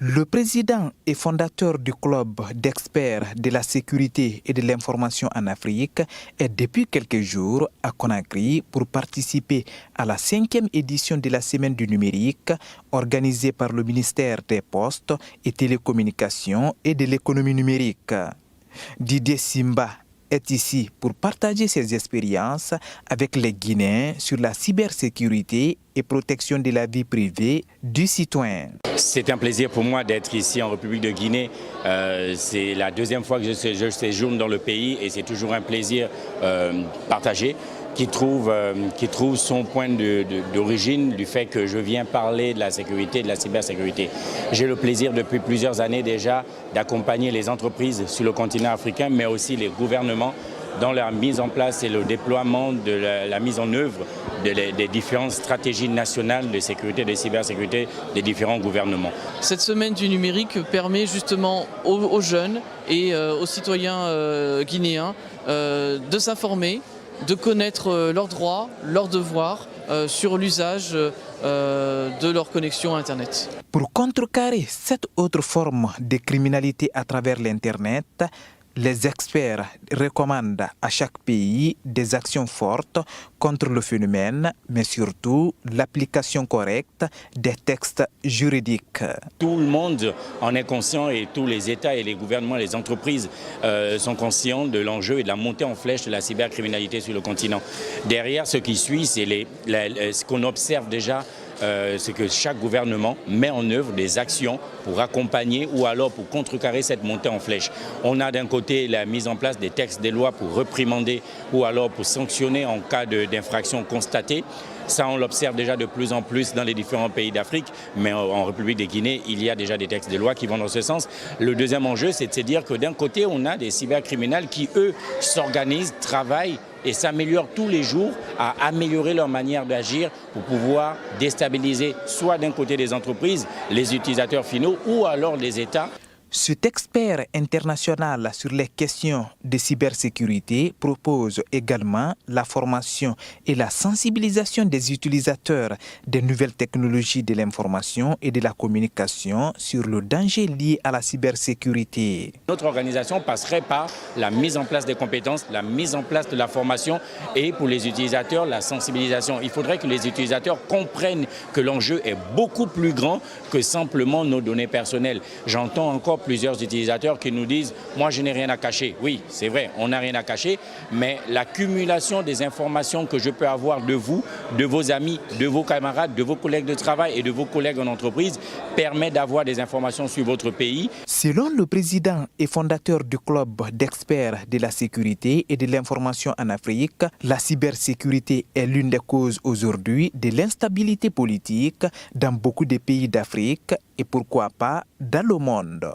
Le président et fondateur du club d'experts de la sécurité et de l'information en Afrique est depuis quelques jours à Conakry pour participer à la 5e édition de la Semaine du numérique organisée par le ministère des Postes et Télécommunications et de l'économie numérique. Didier Simba est ici pour partager ses expériences avec les Guinéens sur la cybersécurité et protection de la vie privée du citoyen. C'est un plaisir pour moi d'être ici en République de Guinée. C'est la deuxième fois que je séjourne dans le pays et c'est toujours un plaisir partagé qui trouve son point d'origine du fait que je viens parler de la sécurité, de la cybersécurité. J'ai le plaisir depuis plusieurs années déjà d'accompagner les entreprises sur le continent africain, mais aussi les gouvernements dans la mise en place et le déploiement de la mise en œuvre des différentes stratégies nationales de sécurité et de cybersécurité des différents gouvernements. Cette semaine du numérique permet justement aux jeunes et aux citoyens guinéens de s'informer, de connaître leurs droits, leurs devoirs sur l'usage de leur connexion à Internet. Pour contrecarrer cette autre forme de criminalité à travers l'Internet, les experts recommandent à chaque pays des actions fortes contre le phénomène, mais surtout l'application correcte des textes juridiques. Tout le monde en est conscient et tous les États et les gouvernements, les entreprises sont conscients de l'enjeu et de la montée en flèche de la cybercriminalité sur le continent. Derrière, ce qui suit, c'est ce qu'on observe déjà. C'est que chaque gouvernement met en œuvre des actions pour accompagner ou alors pour contrecarrer cette montée en flèche. On a d'un côté la mise en place des textes, des lois pour réprimander ou alors pour sanctionner en cas d'infraction constatée. Ça, on l'observe déjà de plus en plus dans les différents pays d'Afrique, mais en République de Guinée, il y a déjà des textes de loi qui vont dans ce sens. Le deuxième enjeu, c'est de se dire que d'un côté, on a des cybercriminels qui, eux, s'organisent, travaillent et s'améliorent tous les jours à améliorer leur manière d'agir pour pouvoir déstabiliser soit d'un côté des entreprises, les utilisateurs finaux ou alors les États. Cet expert international sur les questions de cybersécurité propose également la formation et la sensibilisation des utilisateurs des nouvelles technologies de l'information et de la communication sur le danger lié à la cybersécurité. Notre organisation passerait par la mise en place des compétences, la mise en place de la formation et pour les utilisateurs, la sensibilisation. Il faudrait que les utilisateurs comprennent que l'enjeu est beaucoup plus grand que simplement nos données personnelles. J'entends encore plusieurs utilisateurs qui nous disent « moi je n'ai rien à cacher ». Oui, c'est vrai, on n'a rien à cacher, mais l'accumulation des informations que je peux avoir de vous, de vos amis, de vos camarades, de vos collègues de travail et de vos collègues en entreprise permet d'avoir des informations sur votre pays. Selon le président et fondateur du club d'experts de la sécurité et de l'information en Afrique, la cybersécurité est l'une des causes aujourd'hui de l'instabilité politique dans beaucoup de pays d'Afrique et pourquoi pas dans le monde.